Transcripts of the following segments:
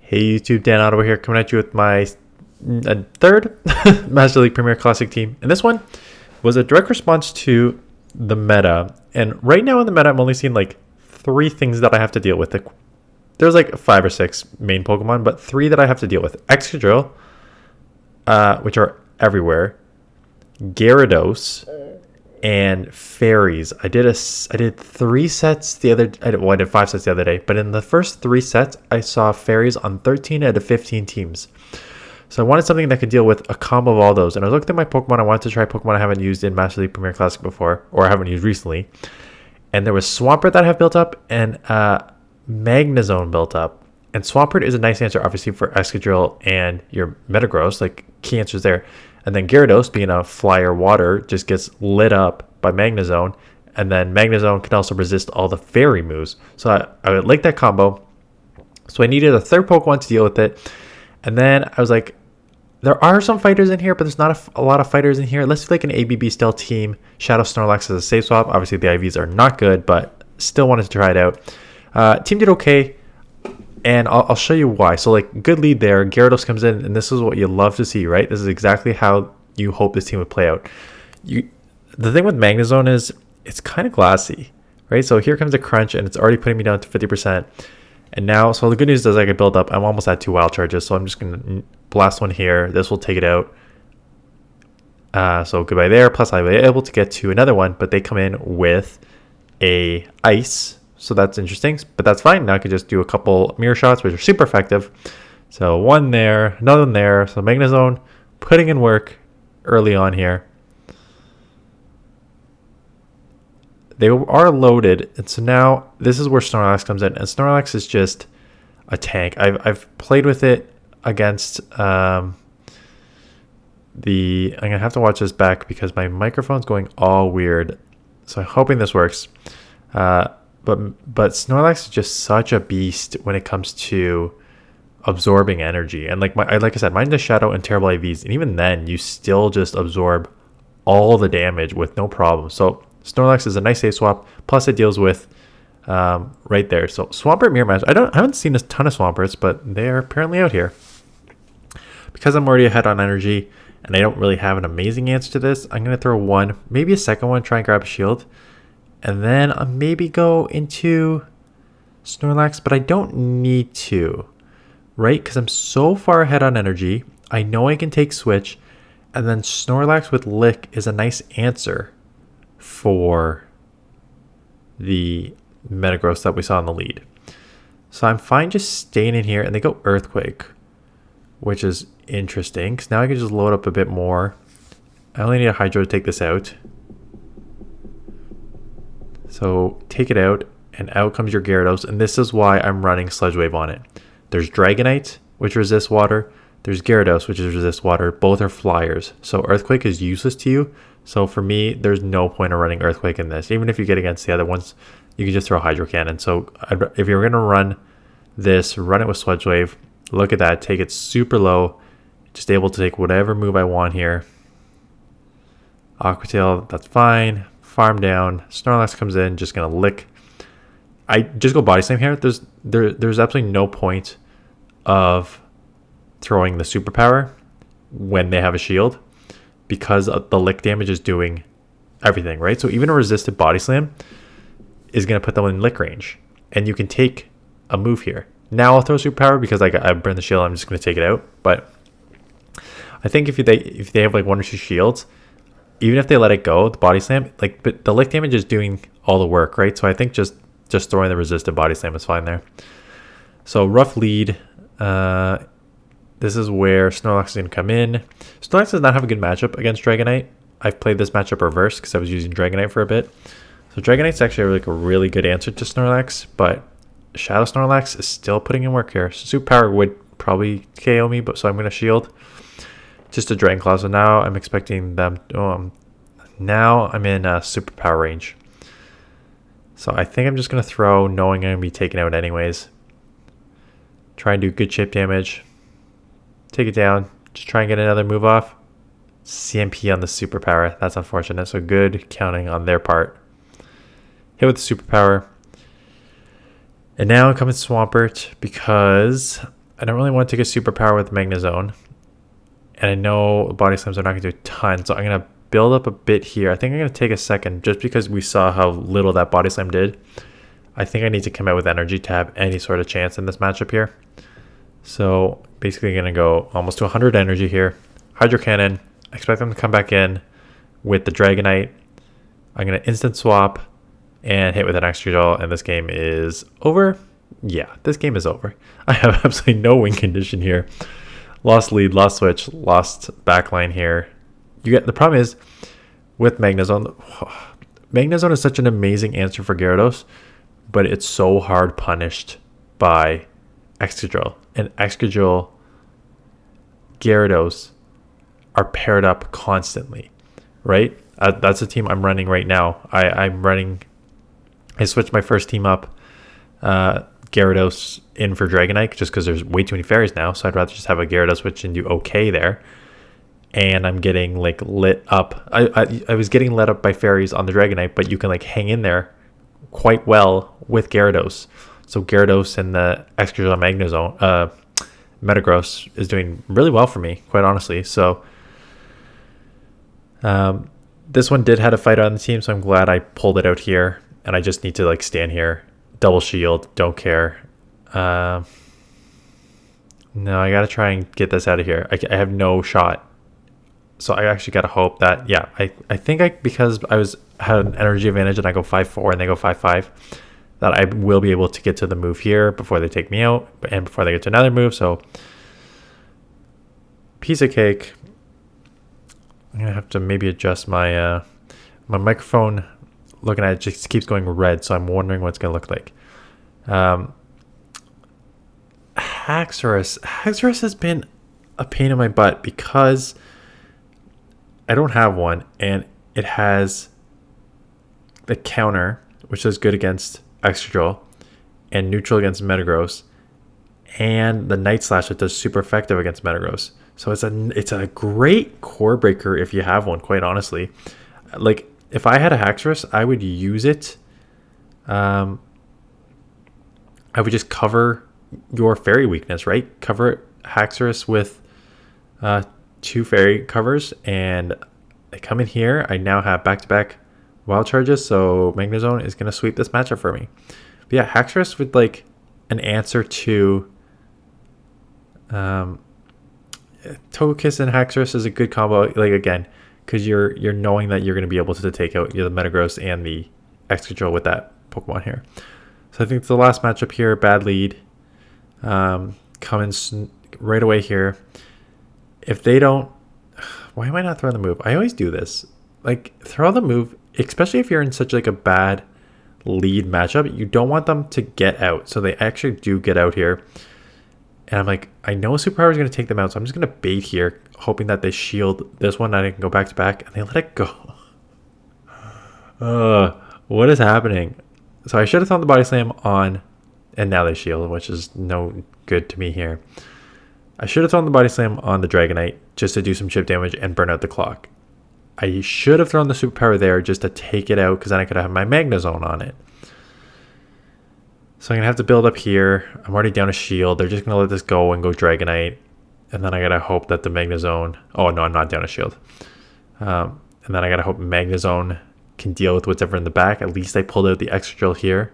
Hey YouTube, Dan Ottawa here, coming at you with my third Master League Premier Classic team. And this one was a direct response to the meta. And right now in the meta, I'm only seeing like 3 things that I have to deal with. There's like 5 or 6 main Pokemon, but 3 that I have to deal with. Excadrill, which are everywhere. Gyarados, and fairies. I did 3 sets the other. I did 5 sets the other day. But in the first 3 sets, I saw fairies on 13 out of 15 teams. So I wanted something that could deal with a combo of all those. And I was looking at my Pokemon. I wanted to try Pokemon I haven't used in Master League Premier Classic before, or I haven't used recently. And there was Swampert that I have built up, and Magnezone built up. And Swampert is a nice answer, obviously, for Excadrill and your Metagross, like key answers there. And then Gyarados, being a flyer water, just gets lit up by Magnezone. And then Magnezone can also resist all the fairy moves. So I would like that combo. So I needed a third Pokemon to deal with it. And then I was like, there are some fighters in here, but there's not a lot of fighters in here. Let's do like an ABB style team. Shadow Snorlax as a safe swap. Obviously the IVs are not good, but still wanted to try it out. Team did okay. And I'll show you why. So, like, good lead there. Gyarados comes in, and this is what you love to see, right? This is exactly how you hope this team would play out. The thing with Magnezone is it's kind of glassy, right? So here comes the crunch, and it's already putting me down to 50%. And now, so the good news is I can build up. I'm almost at 2 wild charges, so I'm just going to blast one here. This will take it out. So goodbye there. Plus, I was able to get to another one, but they come in with a ice. So that's interesting, but that's fine. Now I can just do a couple mirror shots, which are super effective. So one there, another one there. So Magnezone putting in work early on here. They are loaded, and so now this is where Snorlax comes in. And Snorlax is just a tank. I've played with it against I'm gonna have to watch this back because my microphone's going all weird. So I'm hoping this works. But Snorlax is just such a beast when it comes to absorbing energy. And like I said, mine's a Shadow and terrible IVs. And even then, you still just absorb all the damage with no problem. So Snorlax is a nice safe swap. Plus it deals with right there. So Swampert mirror match. I haven't seen a ton of Swamperts, but they're apparently out here. Because I'm already ahead on energy and I don't really have an amazing answer to this, I'm going to throw one, maybe a second one, try and grab a shield. And then I'll maybe go into Snorlax, but I don't need to, right? Because I'm so far ahead on energy. I know I can take Switch. And then Snorlax with Lick is a nice answer for the Metagross that we saw in the lead. So I'm fine just staying in here. And they go Earthquake, which is interesting. Because now I can just load up a bit more. I only need a Hydro to take this out. So take it out, and out comes your Gyarados, and this is why I'm running Sludge Wave on it. There's Dragonite, which resists water. There's Gyarados, which resists water. Both are flyers. So Earthquake is useless to you. So for me, there's no point of running Earthquake in this. Even if you get against the other ones, you can just throw Hydro Cannon. So if you're going to run this, run it with Sludge Wave. Look at that. Take it super low. Just able to take whatever move I want here. Aqua Tail, that's fine. Farm down. Snorlax comes in, just gonna lick. I just go Body Slam here. There's absolutely no point of throwing the superpower when they have a shield because the lick damage is doing everything, right? So even a resisted Body Slam is gonna put them in lick range, and you can take a move here. Now I'll throw superpower because I burn the shield. I'm just gonna take it out. But I think if they have like 1 or 2 shields, even if they let it go, the Body Slam, but the lick damage is doing all the work, right? So I think just throwing the resisted Body Slam is fine there. So rough lead. This is where Snorlax is going to come in. Snorlax does not have a good matchup against Dragonite. I've played this matchup reverse because I was using Dragonite for a bit. So Dragonite's actually like a really good answer to Snorlax, but Shadow Snorlax is still putting in work here. So Superpower would probably KO me, but so I'm going to shield. Just a Dragon Claw, so now I'm expecting them. Now I'm in superpower range. So I think I'm just going to throw, knowing I'm going to be taken out anyways. Try and do good chip damage. Take it down. Just try and get another move off. CMP on the superpower. That's unfortunate. So good counting on their part. Hit with the superpower. And now I'm coming Swampert because I don't really want to take a superpower with Magnezone. And I know body slams are not going to do a ton, so I'm going to build up a bit here. I think I'm going to take a second just because we saw how little that body slam did. I think I need to come out with energy to have any sort of chance in this matchup here. So basically going to go almost to 100 energy here. Hydro Cannon. I expect them to come back in with the Dragonite. I'm going to instant swap and hit with an Excadrill, and this game is over. Yeah, this game is over. I have absolutely no win condition here. Lost lead, lost switch, lost backline here. The problem is with Magnezone. Magnezone is such an amazing answer for Gyarados, but it's so hard punished by Excadrill. And Excadrill, Gyarados are paired up constantly, right? That's the team I'm running right now. I switched my first team up, Gyarados in for Dragonite, just because there's way too many fairies now. So I'd rather just have a Gyarados switch and do okay there. And I'm getting like lit up. I was getting lit up by fairies on the Dragonite, but you can like hang in there quite well with Gyarados. So Gyarados and the Excadrill Magnezone, Metagross is doing really well for me, quite honestly. So this one did have a fight on the team, so I'm glad I pulled it out here. And I just need to like stand here, double shield, don't care. No, I gotta try and get this out of here. I have no shot. So I actually gotta hope that, yeah, I think because I had an energy advantage and I go 5-4 and they go 5-5, that I will be able to get to the move here before they take me out and before they get to another move. So piece of cake. I'm gonna have to maybe adjust my my microphone. Looking at it just keeps going red, so I'm wondering what it's gonna look like. Haxorus has been a pain in my butt because I don't have one, and it has the counter, which is good against Excadrill, and neutral against Metagross, and the Night Slash that does super effective against Metagross. So it's a great core breaker if you have one, quite honestly. Like, if I had a Haxorus, I would use it. I would just cover your fairy weakness, right? Cover Haxorus with 2 fairy covers, and I come in here. I now have back-to-back wild charges, so Magnezone is going to sweep this matchup for me. But yeah, Haxorus with like an answer to Togekiss and Haxorus is a good combo. Like, again, because you're knowing that you're going to be able to take out the Metagross and the Excadrill with that Pokemon here. So I think it's the last matchup here. Bad lead. Coming right away here. If they don't... Why am I not throwing the move? I always do this. Like, throw the move, especially if you're in such like a bad lead matchup. You don't want them to get out. So they actually do get out here. And I'm like, I know Superpower is going to take them out, so I'm just going to bait here, hoping that they shield this one and I can go back to back, and they let it go. What is happening? So I should have thrown the Body Slam on, and now they shield, which is no good to me here. I should have thrown the Body Slam on the Dragonite just to do some chip damage and burn out the clock. I should have thrown the Superpower there just to take it out, because then I could have my Magnezone on it. So I'm going to have to build up here. I'm already down a shield. They're just going to let this go and go Dragonite. And then I got to hope that the Magnezone... Oh, no, I'm not down a shield. And then I got to hope Magnezone can deal with whatever in the back. At least I pulled out the Excadrill here.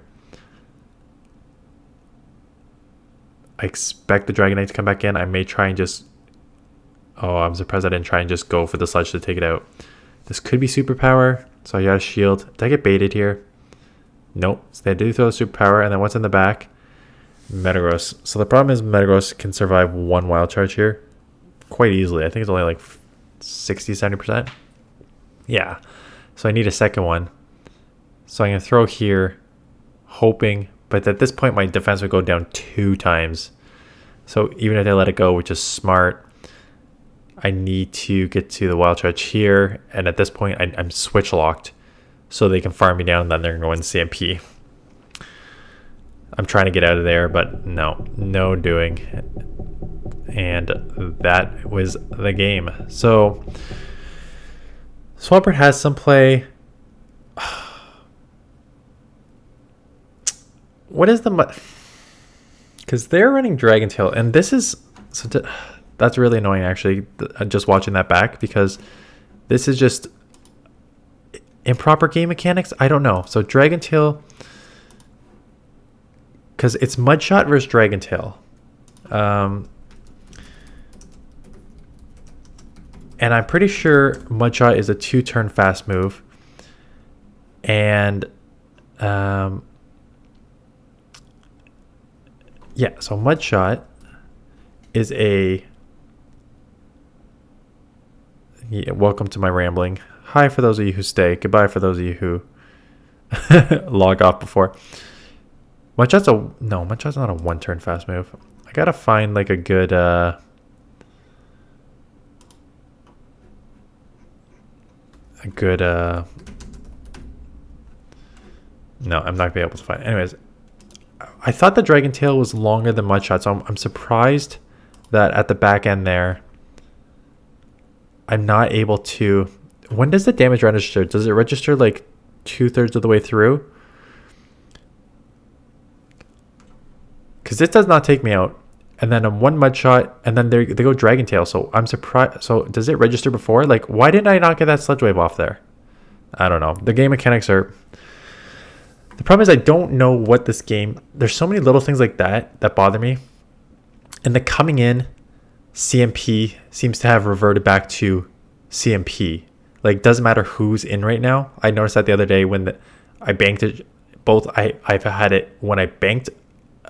I expect the Dragonite to come back in. I may try and just... Oh, I'm surprised I didn't try and just go for the Sludge to take it out. This could be Superpower. So I got a shield. Did I get baited here? Nope. So they do throw a Superpower, and then what's in the back? Metagross. So the problem is Metagross can survive one wild charge here quite easily. I think it's only like 60-70%. Yeah. So I need a second one. So I'm going to throw here, hoping, but at this point my defense would go down 2 times. So even if they let it go, which is smart, I need to get to the wild charge here, and at this point I'm switch locked. So they can farm me down, and then they're going to CMP. I'm trying to get out of there, but no doing. And that was the game. So Swampert has some play. What is the... Because they're running Dragon Tail, and this is that's really annoying actually. Just watching that back, because this is just improper game mechanics. I don't know. So Dragon Tail, because it's Mudshot versus Dragon Tail, and I'm pretty sure Mudshot is a 2-turn fast move, and yeah, so Mudshot is a... Yeah, welcome to my rambling. Hi for those of you who stay. Goodbye for those of you who log off before. Mudshot's not a 1-turn fast move. I gotta find like a good... No, I'm not gonna be able to find it. Anyways, I thought the Dragon Tail was longer than Mudshot, so I'm surprised that at the back end there, I'm not able to... When does the damage register? Does it register like 2/3 of the way through? Because this does not take me out. And then one Mudshot, and then they go Dragon Tail, so I'm surprised. So does it register before? Like, why didn't I not get that Sludge Wave off there? I don't know. The game mechanics are... The problem is I don't know what this game... There's so many little things like that that bother me. And the coming in CMP seems to have reverted back to CMP. Like, doesn't matter who's in right now. I noticed that the other day when I banked it. Both I've had it when I banked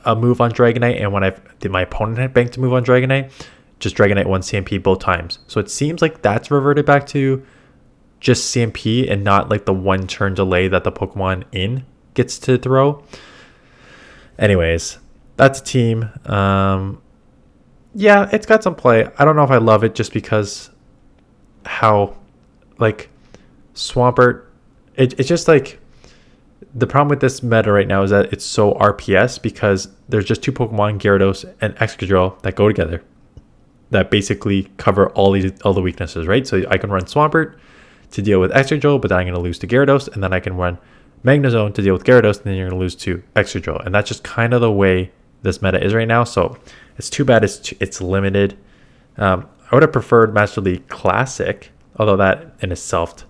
a move on Dragonite and when my opponent had banked a move on Dragonite. Just Dragonite 1 CMP both times. So it seems like that's reverted back to just CMP and not like the 1-turn delay that the Pokemon in gets to throw. Anyways, that's a team. Yeah, it's got some play. I don't know if I love it just because how, like, Swampert, it's just like, the problem with this meta right now is that it's so RPS because there's just 2 Pokemon, Gyarados and Excadrill, that go together that basically cover all the weaknesses, right? So I can run Swampert to deal with Excadrill, but then I'm going to lose to Gyarados, and then I can run Magnezone to deal with Gyarados, and then you're going to lose to Excadrill. And that's just kind of the way this meta is right now. So it's too bad it's limited. I would have preferred Master League Classic, although that in itself...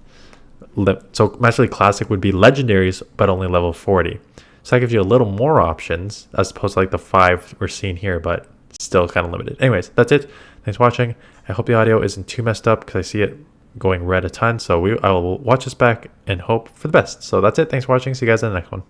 So Master League Classic would be legendaries, but only level 40. So that gives you a little more options as opposed to like the 5 we're seeing here, but still kind of limited. Anyways, that's it. Thanks for watching. I hope the audio isn't too messed up because I see it going red a ton. So I will watch this back and hope for the best. So that's it. Thanks for watching. See you guys in the next one.